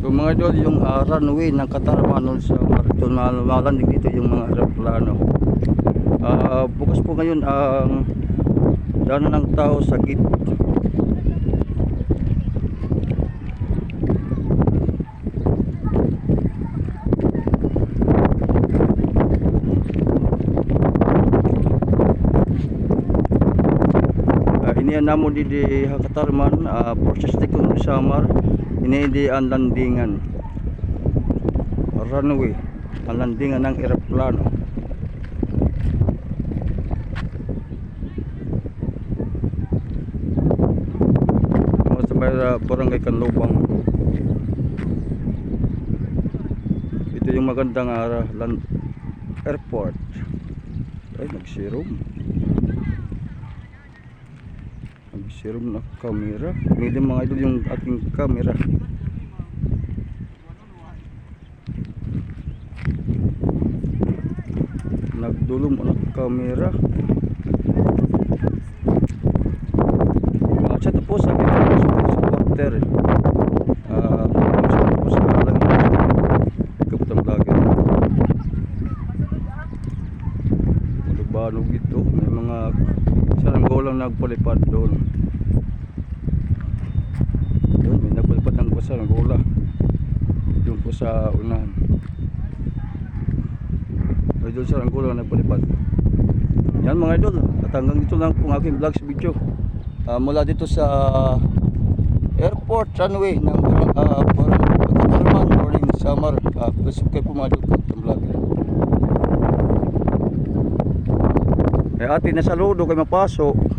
So mga idol, yung runway ng Katarman sa Marito na lumalandig dito yung mga aeroplano. Bukas po ngayon ang daanan ng tao sa gate. Iniyan namo di Katarman proses tikong Samar ini di ang landingan runway, ang landingan ng eroplano. Sa barangay Kanlubang. Ito yung magandang airport. Ay, nagsirom na camera. Hindi mga idol yung ating camera. Nagdulong ang camera. Chat po sa supporter. Chat po sa lang kapitang vlogger. Banog ito. May mga saranggolang nagpalipad doon. Yun, may nagpalipad ng saranggola. Yung po sa unahan. Idol saranggola nagpalipad. Yan mga idol. At hanggang dito lang po ang aking vlogs video. Mula dito sa airport runway ng Katarman or in Samar. Please subscribe po mga idol ng vlogger. Kaya atin na saludo kay mapasok.